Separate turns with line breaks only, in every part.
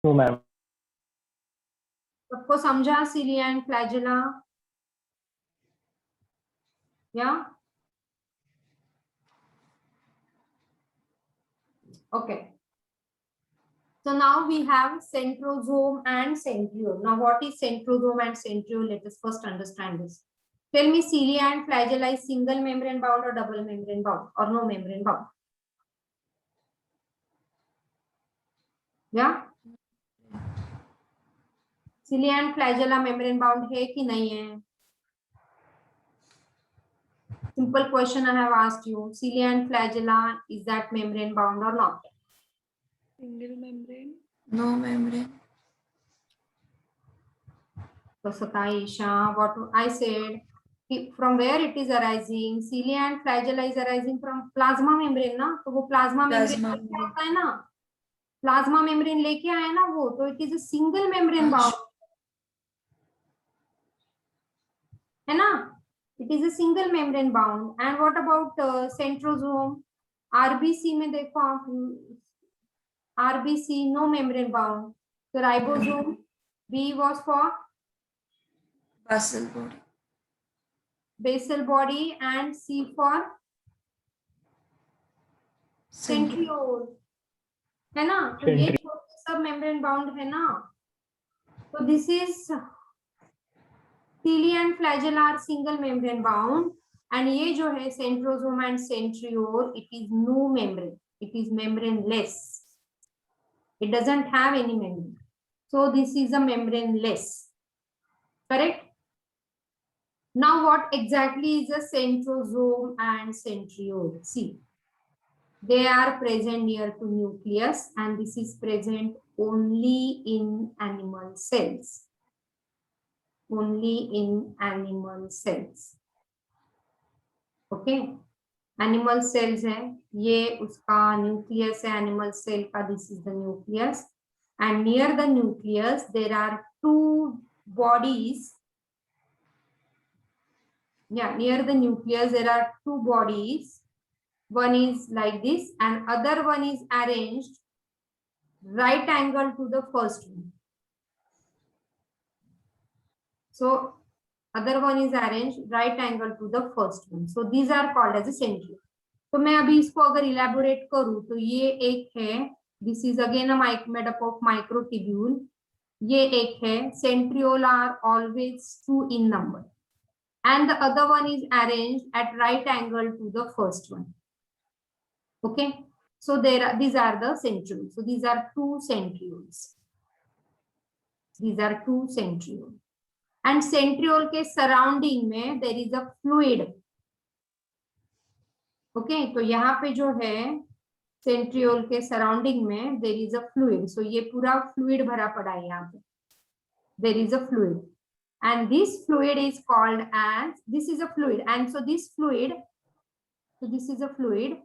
No, ma'am.
सबको समझा cilia and flagella? Yeah. Okay. So now we have centrosome and centriole. Now what is centrosome and centriole? Let us first understand this. Tell me, cilia and flagella is single membrane bound or double membrane bound or no membrane bound? Yeah. Cilia and flagella membrane bound है कि नहीं है? Simple question I have asked you. Cilia and flagella, is that membrane bound or not?
Single membrane.
No membrane.
So Sataisha, what I said, from where it is arising? Cilia and flagella is arising from plasma membrane ना, तो वो plasma membrane लेके आता है ना, plasma membrane लेके आया ना वो, तो it is a single membrane bound, है ना? It is a single membrane bound. And what about centrosome? RBC में देखो आप, RBC no membrane bound. So ribosome, B was for
Basal body.
basal body and C for centriole, है ना? तो ये सब membrane bound है ना? So this is cilia and flagella are single membrane bound, and ये जो है centrosome and centriole, it is no membrane, it is membraneless, it doesn't have any membrane. So this is a membraneless, correct? Now what exactly is a centrosome and centriole? See, they are present near to nucleus, and this is present only in animal cells. Only in animal cells. Okay, animal cells है, ये उसका nucleus है animal cell का. This is the nucleus, and near the nucleus there are two bodies. Yeah, near the nucleus there are two bodies. One is like this, and other one is arranged right angle to the first one. So other one is arranged right angle to the first one. So these are called as a centriole. तो मैं अभी इसको अगर elaborate करूँ तो ये एक है, this is again a made up of microtubule. ये एक है, centriole are always 2 in number, and the other one is arranged at right angle to the first one. Okay, so these are the centrioles. So these are two centrioles. These are two centrioles. And centriole के surrounding में there is a fluid. Okay, तो यहाँ पे जो है centriole के surrounding में there is a fluid. So ये पूरा fluid भरा पड़ा है यहाँ पे. There is a fluid, and this fluid is called as, this is a fluid, and so this fluid, so this is a fluid,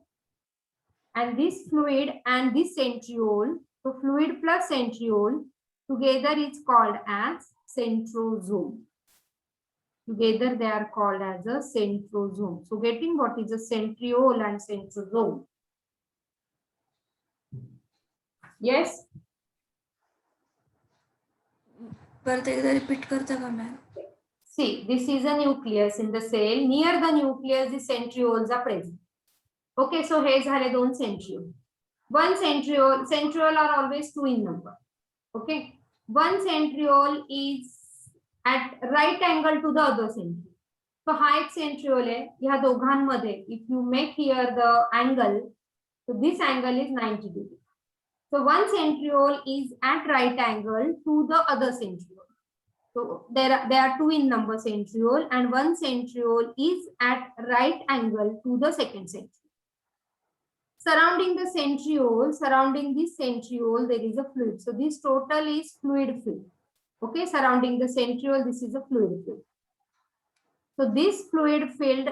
and this fluid and this centriole, so fluid plus centriole together is called as centrosome. Together they are called as a centrosome. So getting what is a centriole and centrosome? Yes?
परत एकदा repeat करता का ma'am?
See, this is a nucleus in the cell. Near the nucleus, the centrioles are present. Okay, so हे झाले दोन centriole. One centriole are always 2 in number. Okay, one centriole is at right angle to the other centriole. So हा एक centriole आहे, ह्या दोघांमध्ये if you make here the angle, so this angle is 90 degrees. So one centriole is at right angle to the other centriole. So there are 2 in number centriole, and one centriole is at right angle to the second centriole. Surrounding the centriole, surrounding this centriole, there is a fluid. So this total is fluid filled. Okay, surrounding the centriole, this is a fluid filled. So this fluid filled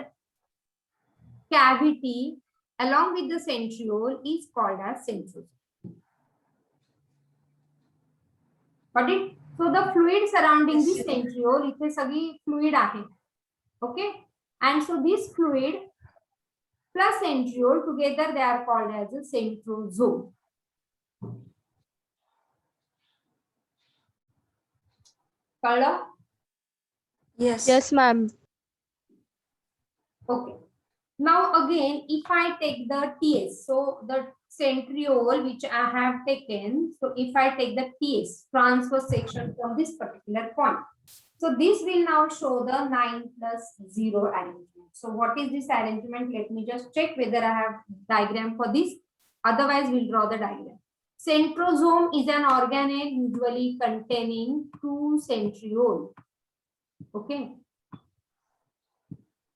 cavity along with the centriole is called as centrosome. Got it? So the fluid surrounding this centriole, इथे सगळी fluid आहे. Okay, and so this fluid plus centriole together they are called as a centrosome. कळलं?
Yes.
Yes, ma'am.
Okay. Now again, if I take the TS, so the centriole which I have taken, so if I take the TS, transverse section from this particular point, so this will now show the 9 plus 0 arrangement. So what is this arrangement? Let me just check whether I have diagram for this. Otherwise, we'll draw the diagram. Centrosome is an organelle usually containing 2 centrioles. Okay.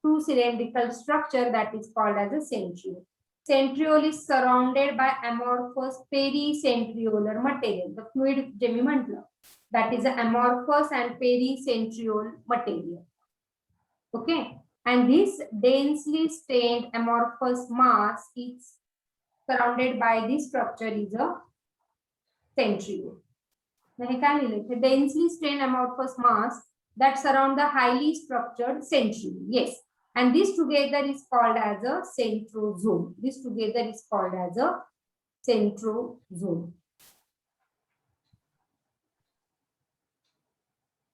2 cylindrical structure that is called as a centriole. Centriole is surrounded by amorphous pericentriolar material. The fluid जे मी म्हटलं, that is the amorphous and pericentriole material. Okay, and this densely stained amorphous mass is surrounded by this structure is a centriole. Now, हे काय लिहिलंय? Densely stained amorphous mass that surround the highly structured centriole. Yes. And this together is called as a centrosome. This together is called as a centrosome.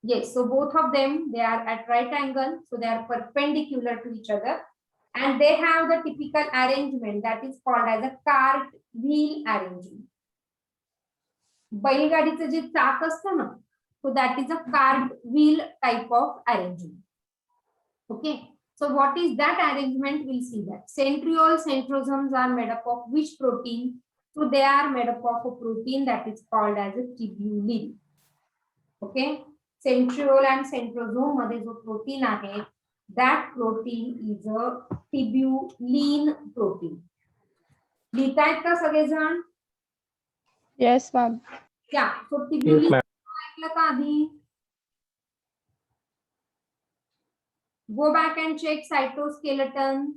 Yes, so both of them, they are at right angle. So they are perpendicular to each other. And they have the typical arrangement that is called as a cartwheel arrangement. बैलगाडीचं जे चाक असतं ना, so that is a cartwheel type of arrangement. Okay. So what is that arrangement? We'll see that. Centriole centrosomes are made up of which protein? So they are made up of a protein that is called as a tubulin. Okay. Centriole and centrosome मध्ये जो protein आहे, that protein is a tubulin protein. लिहितायत का सगळेजण?
Yes, ma'am.
Yeah. So tubulin ऐकलं का आधी? Go back and check cytoskeleton.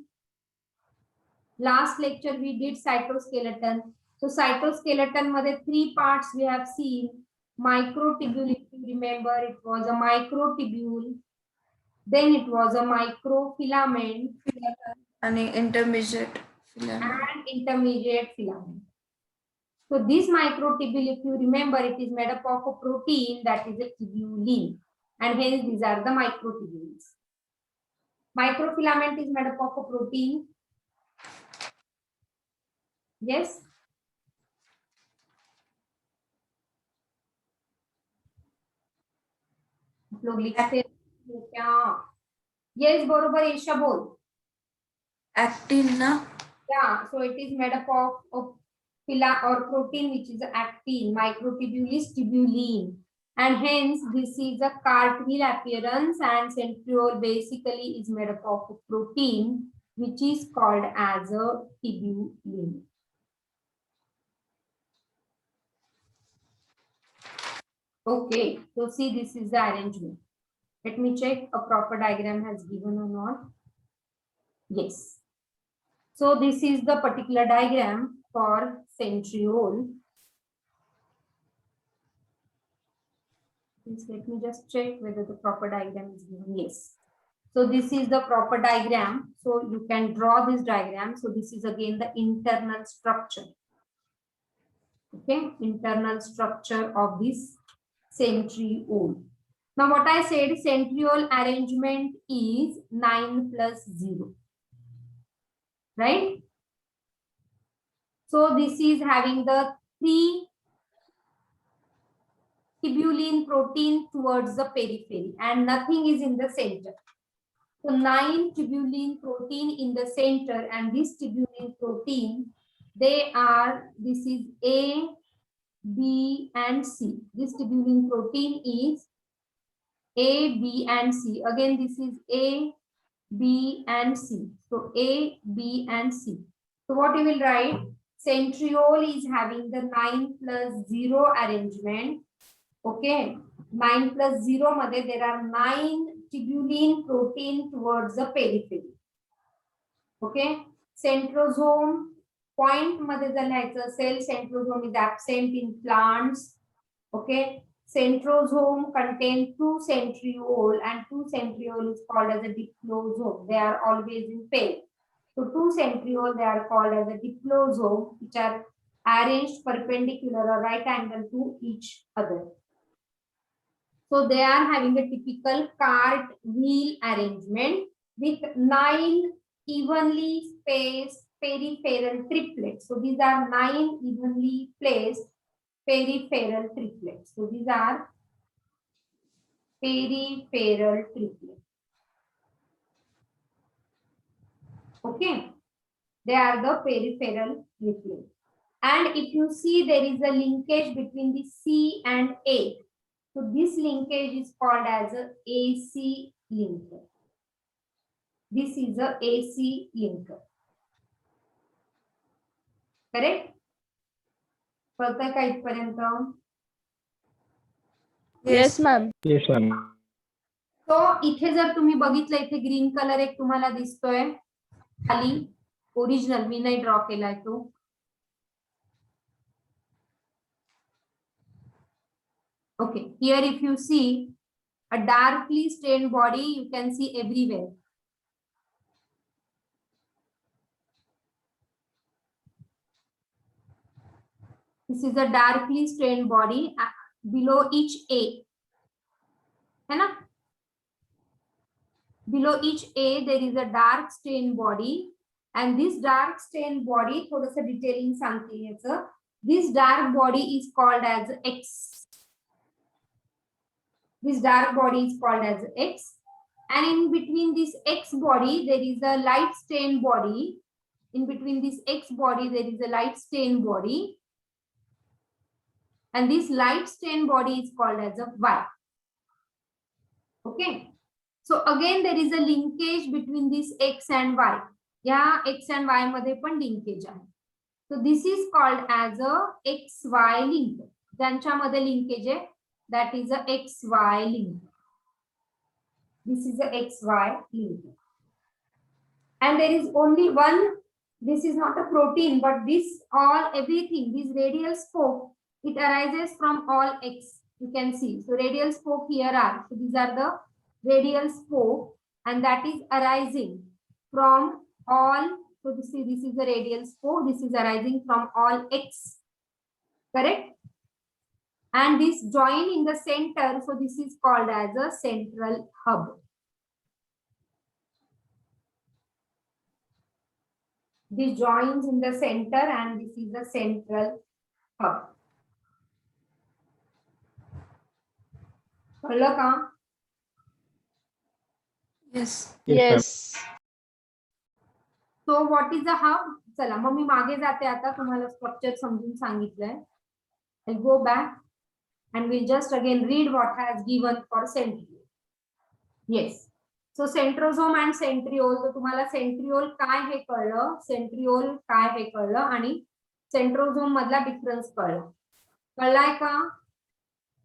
Last lecture we did cytoskeleton. So cytoskeleton मध्ये 3 parts we have seen. Microtubule, if you remember, it was a microtubule. Then it was a microfilament
And intermediate filament.
and intermediate filament. So this microtubule, if you remember, it is made up of a protein that is a tubulin. And hence these are the microtubules. Microfilament is made up of a protein. Yes. लोग लिखते हैं क्या? Yes, बरोबर ईशा बोल.
Actin na?
Yeah, so it is made up of or protein which is actin. Microtubule is tubulin. And hence this is a cartwheel appearance, and centriole basically is made up of a protein which is called as a tubulin. Okay, so see, this is the arrangement. Let me check a proper diagram has given or not. Yes. So this is the particular diagram for centriole. Please let me just check whether the proper diagram is given. Yes. So this is the proper diagram. So you can draw this diagram. So this is again the internal structure. Okay, internal structure of this centriole. Now what I said, centriole arrangement is 9 plus 0. Right? So this is having the 3 tubulin protein towards the periphery and nothing is in the center. So 9 tubulin protein in the center, and this tubulin protein, they are, this is A, B and C. This tubulin protein is A, B and C. Again, this is A, B and C. So A, B and C. So what you will write? Centriole is having the 9 plus 0 arrangement. Okay, 9 plus 0 मध्ये there are 9 tubulin protein towards the periphery. Okay, centrosome point मध्ये जर लिहायचं असेल, centrosome is absent in plants. Okay, centrosome contain 2 centriole and 2 centriole is called as a diplosome. They are always in pair. So 2 centriole, they are called as a diplosome, which are arranged perpendicular or right angle to each other. So they are having a typical cart wheel arrangement with 9 evenly spaced peripheral triplets. So these are 9 evenly placed peripheral triplets. So these are peripheral triplets. Okay, they are the peripheral triplets. And if you see, there is a linkage between the C and A. So this linkage is called as a AC linker. This is a AC linker. Correct? कळतंय का इथपर्यंत?
Yes, ma'am.
Yes, ma'am.
तो इथे जर तुम्ही बघितलं, इथे green colour एक तुम्हाला दिसतोय खाली, ओरिजिनल मी नाही ड्रॉ केलाय तो. Okay, here if you see a darkly stained body, you can see everywhere. This is a darkly stained body below each A. है ना? Below each A there is a dark stained body, and this dark stained body, थोडंसं detailing सांगते याचं. This dark body is called as X. This dark body is called as X, and in between this X body there is a light stained body. In between this X body there is a light stained body, and this light stained body is called as a Y. Okay, so again there is a linkage between this X and Y. Yeah, X and Y मध्ये पण linkage आहे. So this is called as a XY link. ज्यांच्यामध्ये linkage आहे, that is a XY link. This is a XY link. And there is only one, this is not a protein, but this all, everything, this radial spoke, it arises from all X. You can see. So radial spoke here are, so these are the radial spoke, and that is arising from all. So this is the radial spoke, this is arising from all X. Correct? And this join in the center, so this is called as a central hub. This joins in the center, and this is the central hub. कळलं का?
Yes.
Yes.
So what is the hub? चला मग मी मागे जाते आता, तुम्हाला structure समजून सांगितलंय. I'll go back and we'll just again read what has given for centriole. Yes. So centrosome and centriole. So तुम्हाला centriole काय हे कळलं, centriole काय हे कळलं, आणि centrosome मधला डिफरन्स कळलं. कळलाय का?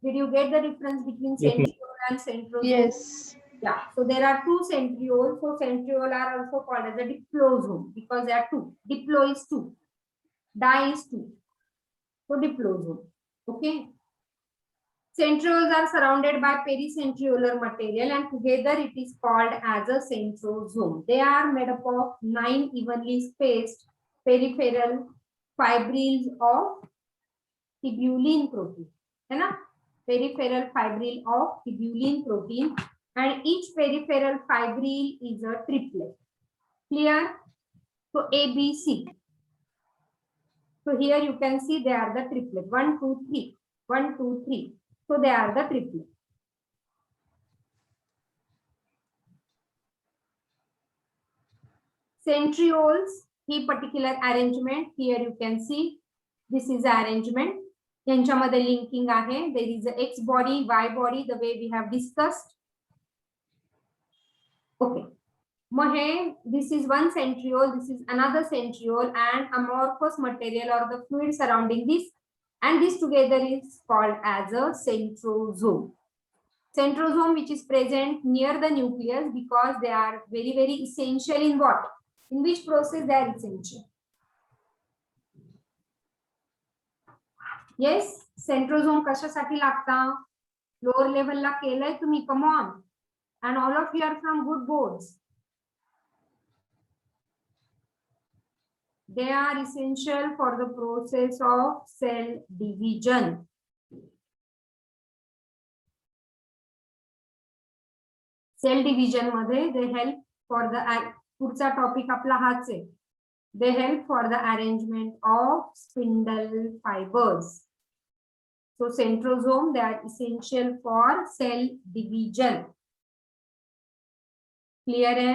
Did you get the difference between
Yes, ma'am.
centriole and centrosome?
Yes.
Yeah, so there are two centrioles. So centriole are also called as a diplosome because there are two. Diplo is two, di is two. So diplosome. Okay. Centrioles are surrounded by pericentriolar material, and together it is called as a centrosome. They are made up of 9 evenly spaced peripheral fibrils of tubulin protein. है ना? Peripheral fibril of tubulin protein, and each peripheral fibril is a triplet. Clear? So A, B, C. So here you can see they are the triplet. 1, 2, 3. 1, 2, 3. So they are the triplet. Centrioles, he particular arrangement. Here you can see this is the arrangement. यांच्यामध्ये linking आहे. There is a X body, Y body, the way we have discussed. Okay. This is one centriole, this is another centriole, and amorphous material or the fluid surrounding this, and this together is called as a centrosome. Centrosome, which is present near the nucleus, because they are very, very essential in what? In which process they are essential? Yes, centrosome कशासाठी लागता? Lower level ला केलंय तुम्ही, come on. And all of you are from good boards. They are essential for the process of cell division. Cell division मध्ये they help for the पुढचा topic आपला हाच आहे. They help for the arrangement of spindle fibres. So centrosome, they are essential for cell division. Clear है?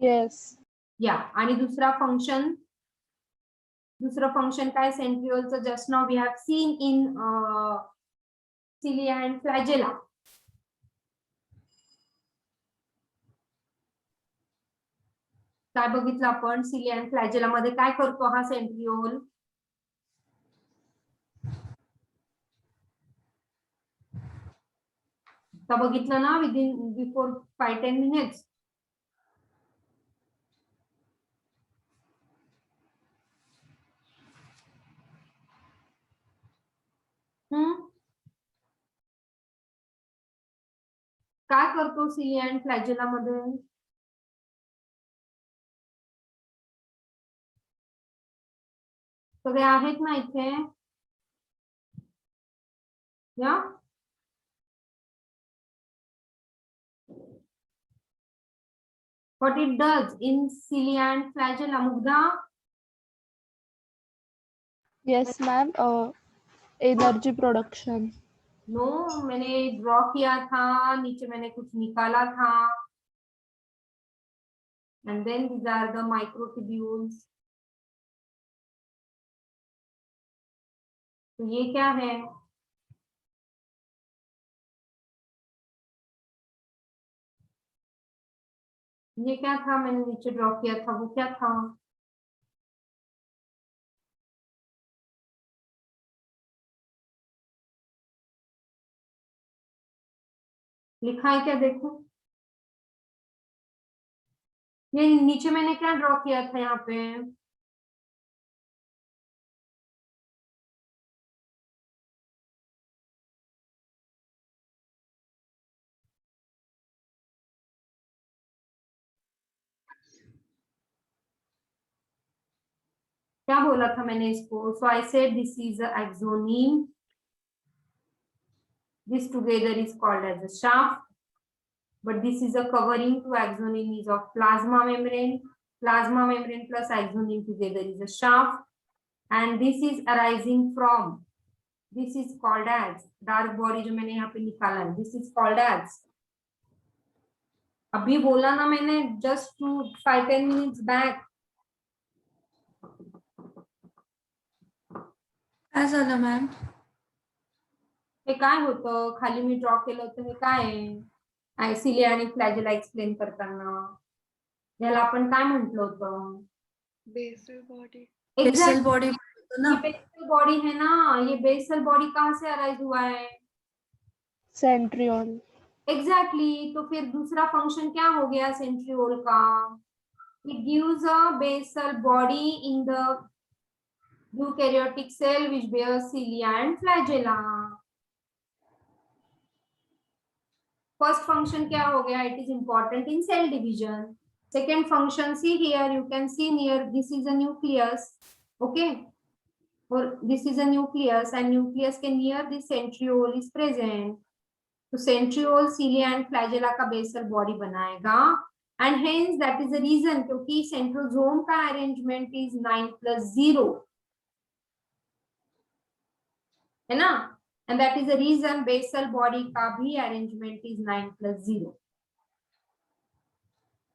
Yes.
Yeah. आणि दुसरं function काय सेंट्रिओलचं? Just now we have seen in cilia and flagella. काय बघितलं आपण? cilia and flagella मध्ये काय करतो हा सेंट्रिओल? आता बघितलं ना बिफोर 5-10 minutes. काय करतो cilia and flagella मध्ये? सगळे आहेत ना इथे? या what it does in cilia and flagella, Mugdha?
Yes, ma'am. Energy production.
No, मैंने ड्रॉ किया था, नीचे मैंने कुछ निकाला था. And then these are the microtubules. तो ये क्या है? ये क्या था? मैंने नीचे ड्रॉ किया था, वो क्या था? लिखा है क्या? देखो, ये नीचे मैंने क्या ड्रॉ किया था यहाँ पे? क्या बोला था मैंने इसको? So I said this is a axoneme. This together is called as a shaft, but this is a covering to axoneme is of plasma membrane. Plasma membrane plus axoneme together is a shaft, and this is arising from, this is called as dark body जो मैंने यहाँ पे निकाला है, this is called as, अभी बोला ना मैंने just 5-10 minutes back.
काय झालं मॅम?
हे काय होतं? खाली मी ड्रॉ केलं होतं, हे काय आहे? सिलिया आणि फ्लॅजेला एक्सप्लेन करताना याला आपण काय म्हटलं होतं?
Basal body.
बेसल बॉडी ना.
ये बेसल बॉडी है ना, ये बेसल बॉडी कहाँ से अराइज हुआ है?
Centriole.
एग्जैक्टली. तो फिर दूसरा फंक्शन क्या हो गया सेंट्रियोल का? It gives a basal body in the eukaryotic cell which bears cilia and flagella. First function क्या हो गया? It is important in cell division. Second function, see here, you can see near, this is a nucleus. Okay, or this is a nucleus, and nucleus के near the centriole is present. तो centriole cilia and flagella का basal body बनाएगा, and hence that is the reason क्योंकि centrosome का arrangement is 9+0 है ना, and that is the reason basal body का भी arrangement is 9+0.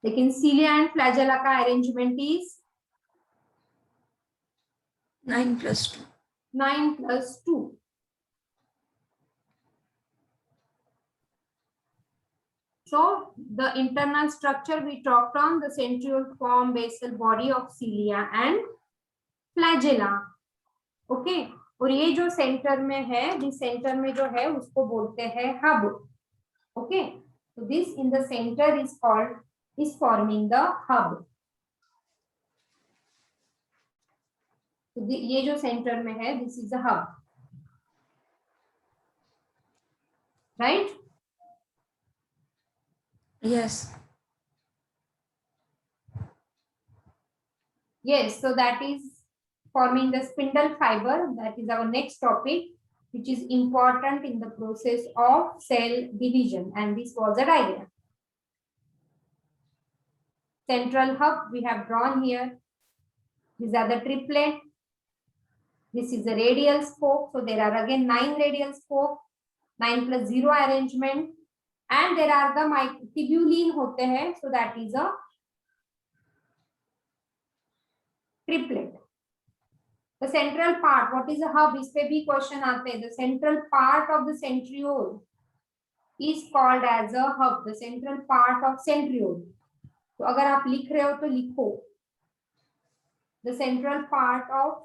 लेकिन cilia and flagella का arrangement is
9+2.
9+2. So the internal structure we talked on, the centriole form basal body of cilia and flagella. Okay, और ये जो centre में है, this centre में जो है उसको बोलते हैं hub. Okay, so this in the center is called, is forming the hub. तो ये जो सेंटर में है, this is the hub, right?
Yes.
Yes, so that is forming the spindle fiber. That is our next topic. which is important in the process of cell division, and this was a diagram. Central hub we have drawn here. These are the triplet. This is a radial spoke. So there are again 9 radial spoke, 9 plus 0 arrangement, and there are the tubulin hote hai, so that is a triplet. The central part, what is a hub? इस पे भी question आते हैं. The central part of the centriole is called as a hub. The central part of centriole. तो अगर आप लिख रहे हो तो लिखो. The central part of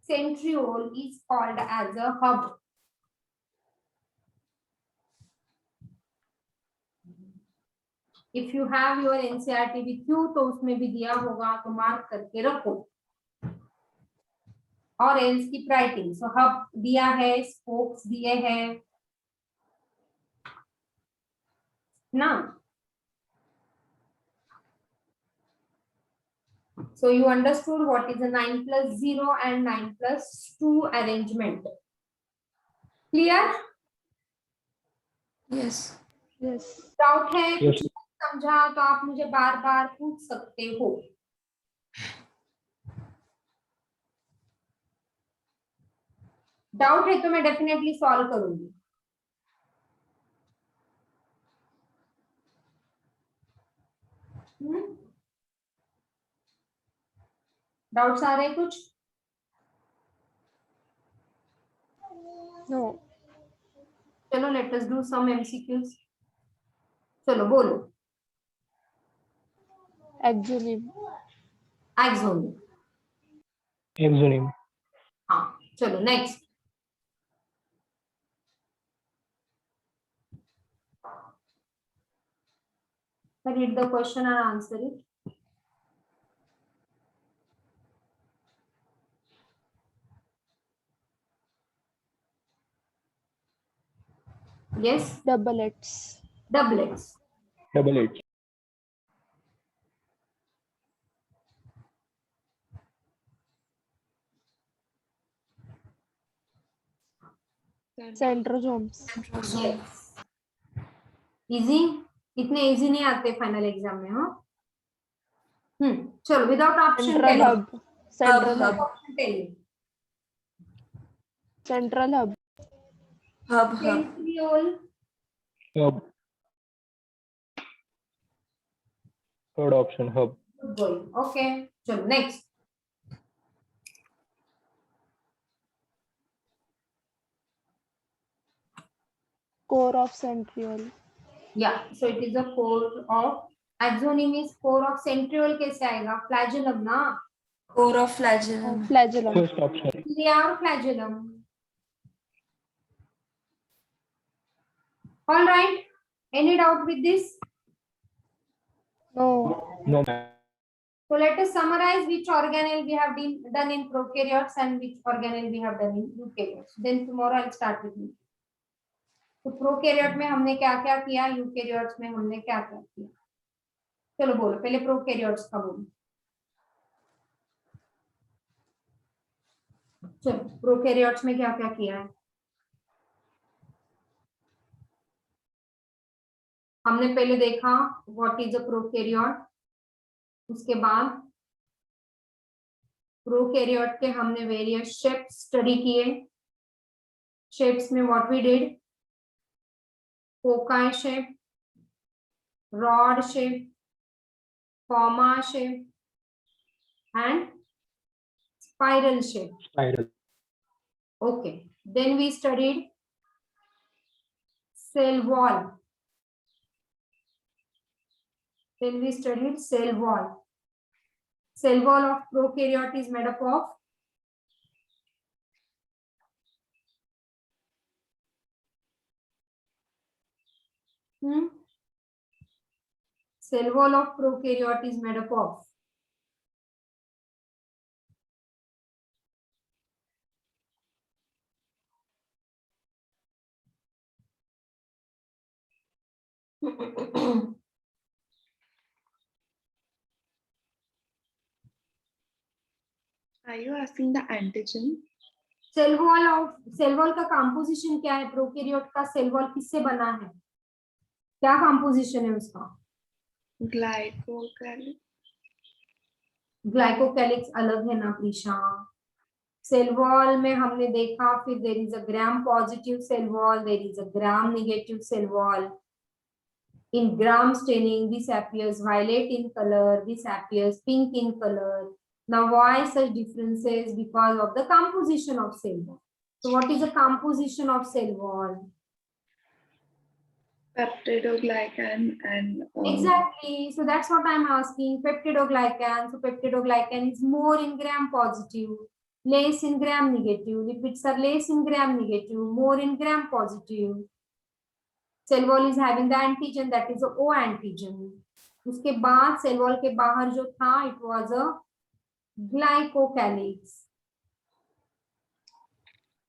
centriole is called as a hub. If you have your NCERT with you, तो उसमें भी दिया होगा, तो मार्क करके रखो. और else की writing. So hub दिया है, spokes दिए हैं ना. So you understood what is a 9 plus 0 and 9 plus 2 arrangement. Clear?
Yes.
Yes.
Doubt है?
Yes.
समझा तो आप मुझे बार बार पूछ सकते हो. डाउट है तो मैं डेफिनेटली सॉल्व करूंगी. डाउट्स आ रहे कुछ?
No.
चलो let us do some MCQs. चलो बोलो.
Axonym.
एक्सोनिम.
Exonym.
हाँ चलो next. Read the question and answer it. Yes,
Doublets.
doublets.
Double H.
Centrosomes.
Yes. Easy? इतने easy नहीं आते फाइनल एग्जाम में. हाँ चलो without option
Central hub. Central
hub.
hub. Central hub.
Hub.
Centriole.
Hub. Third option, hub.
Good going. Okay. चलो next.
Core of centriole.
Yeah. So it is a core of axonym is core of centriole. कैसे आएगा? Flagellum ना?
Core of flagellum.
Flagellum.
First option.
Cilia or flagellum. All right. Any doubt with this?
No.
No, ma'am.
So let us summarize which organelle we have done in prokaryotes and which organelle we have done in eukaryotes. Then tomorrow I'll start with you. तो prokaryote में हमने क्या क्या किया, eukaryotes में हमने क्या क्या किया. चलो बोलो पहले प्रोकैरियोट्स का बोलो. चलो प्रोकैरियोट्स में क्या क्या किया है. हमने पहले देखा व्हाट इज अ प्रोकैरियोट. उसके बाद प्रोकैरियोट के हमने वेरियस शेप्स स्टडी किए. शेप्स में व्हाट वी डिड, फोकाई shape, rod shape, comma shape, and spiral shape.
Spiral.
Okay. Then we studied cell wall. Then we studied cell wall. Cell wall of prokaryote is made up of cell wall of prokaryote is made up of
Are you asking the antigen?
Cell wall का composition क्या है? Prokaryote का cell wall किससे बना है? क्या composition है उसका? ग्लाइकोकैलिक्स अलग है ना प्रीशा। सेल वॉल में हमने देखा, फिर there is a gram positive cell wall, there is a gram negative cell wall. In gram staining, this appears violet in color, this appears pink in color. Now, why such differences? Because of the composition of cell wall. So, what is the composition of cell wall?
Peptidoglycan and
Exactly. So, that's what I'm asking. Peptidoglycan. So, peptidoglycan is more in gram positive, less in gram negative. Lipids are less in gram negative, more in gram positive. Cell wall is having the antigen that is O antigen. उसके बाद cell wall के बाहर जो था it was a glycocalyx.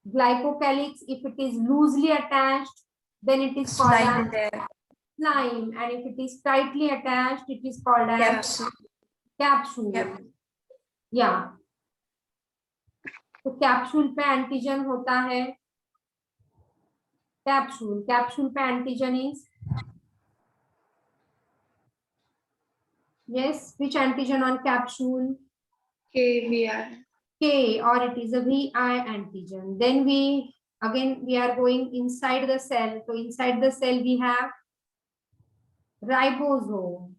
Glycocalyx, if it is loosely attached, then it is called
slime
as
there.
slime, and if it is tightly attached, it is called as
Capsule.
capsule.
Yep.
Yeah. तो capsule पे antigen होता है. Capsule पे antigen is yes, which antigen on capsule?
KVI.
K, or it is a VI antigen. Then we are going inside the cell. So inside the cell we have ribosome,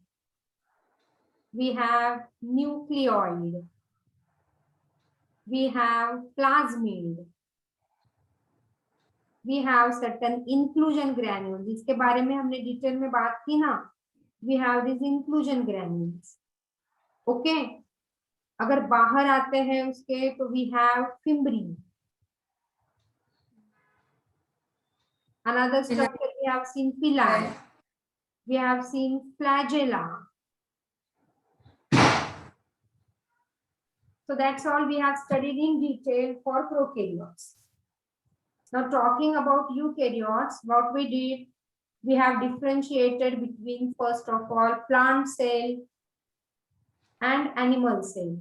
we have nucleoid, we have plasmid, we have certain inclusion granules. इसके बारे में हमने detail में बात की ना. We have these inclusion granules. Okay. अगर बाहर आते हैं उसके तो we have fimbriae. Another structure we have seen villi. We have seen flagella. So that's all we have studied in detail for prokaryotes. Now talking about eukaryotes, what we did, we have differentiated between first of all plant cell and animal cell.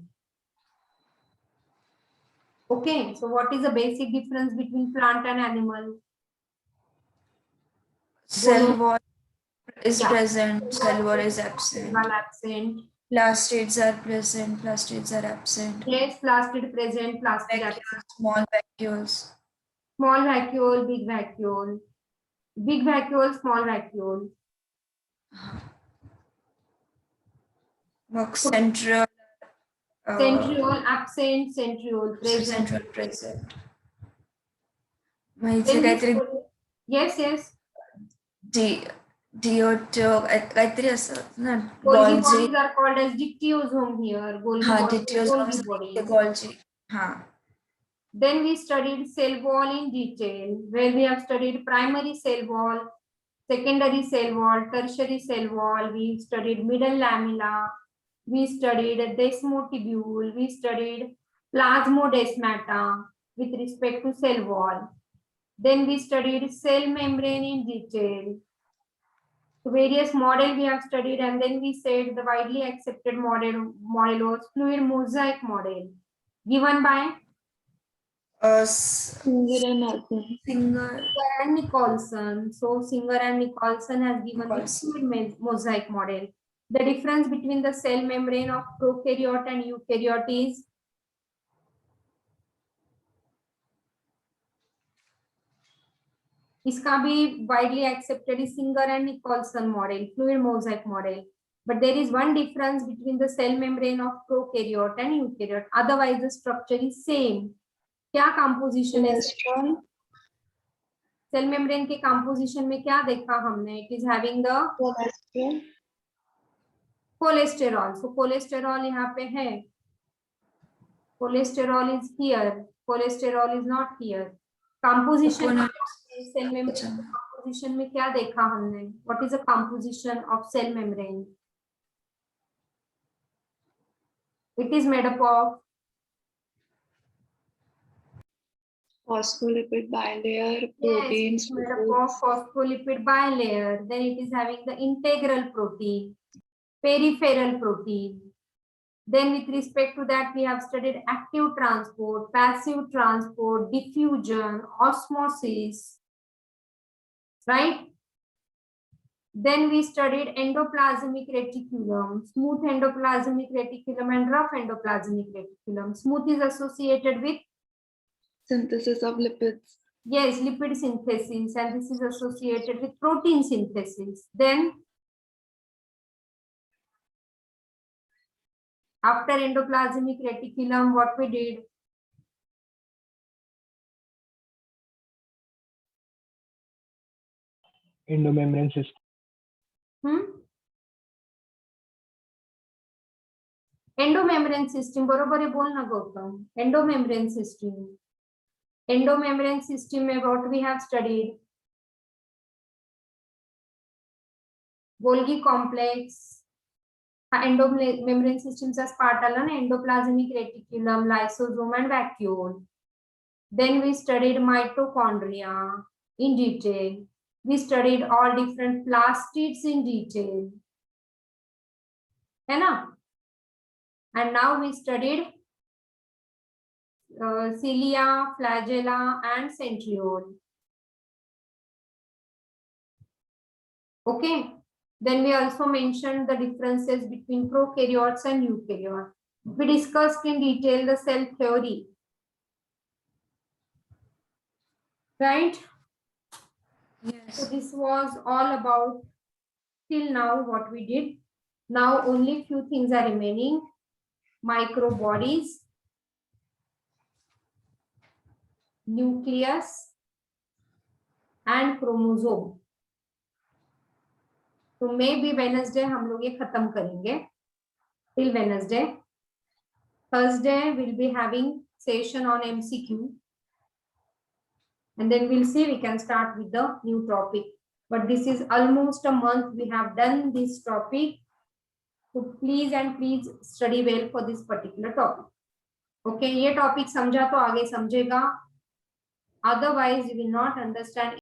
Okay, so what is the basic difference between plant and animal?
Cell wall is
Yeah.
present, cell wall is absent.
Well, absent.
Plastids are present, plastids are absent.
Yes, plastid present, plastid absent.
Vacuoles, small vacuoles.
Small vacuole, big vacuole. Big vacuole, small vacuole.
Central.
Centriole absent, centriole present.
Central present. मग इथे
Then we
काहीतरी
study- Yes, yes.
काहीतरी असं ना
Golgi
Golgi.
bodies are called as dictyosome here. Golgi
हाँ
bodies,
dictyosome
Golgi bodies.
Golgi. हाँ.
Then we studied cell wall in detail, where we have studied primary cell wall, secondary cell wall, tertiary cell wall. We studied middle lamella. We studied desmotubule. We studied plasmodesmata with respect to cell wall. Then we studied cell membrane in detail. So various model we have studied, and then we said the widely accepted model was fluid mosaic model given by
Singer.
Singer and Nicholson. So Singer and Nicholson has given the
Nicholson.
fluid mosaic model. The difference between the cell membrane of prokaryote and eukaryote is इसका भी widely accepted is Singer and Nicholson model, fluid mosaic model. But there is one difference between the cell membrane of prokaryote and eukaryote. Otherwise, the structure is same. क्या composition है? Cell membrane के composition में क्या देखा हमने? It is having the cholesterol. So cholesterol यहाँ पे है. Cholesterol is here, cholesterol is not here. Composition cell membrane composition में क्या देखा हमने? What is the composition of cell membrane? It is made up of
phospholipid bilayer, proteins,
yes, made up of phospholipid bilayer. Then it is having the integral protein, peripheral protein. Then with respect to that, we have studied active transport, passive transport, diffusion, osmosis, right? Then we studied endoplasmic reticulum, smooth endoplasmic reticulum and rough endoplasmic reticulum. Smooth is associated with,
synthesis of lipids.
yes, lipid synthesis, and this is associated with protein synthesis. Then after endoplasmic reticulum, what we did?
Endomembrane system.
Endomembrane system, बरोबर है, बोल ना Gautam. Endomembrane system. Endomembrane system में what we have studied? Golgi complex. Endomembrane systems as part आला ना, endoplasmic reticulum, lysosome and vacuole. Then we studied mitochondria in detail. We studied all different plastids in detail. है ना? And now we studied cilia, flagella and centriole. Okay. Then we also mentioned the differences between prokaryotes and eukaryotes. We discussed in detail the cell theory. Right? So
Yes.
this was all about till now what we did. Now only few things are remaining. Microbodies, nucleus and chromosome. तो may be Wednesday हम लोग ये खत्म करेंगे. Till Wednesday. Thursday we'll be having session on MCQ. And then we'll see, we can start with the new topic. But this is almost a month we have done this topic. So please and please study well for this particular topic. Okay, ये topic समझा तो आगे समझेगा. Otherwise you will not understand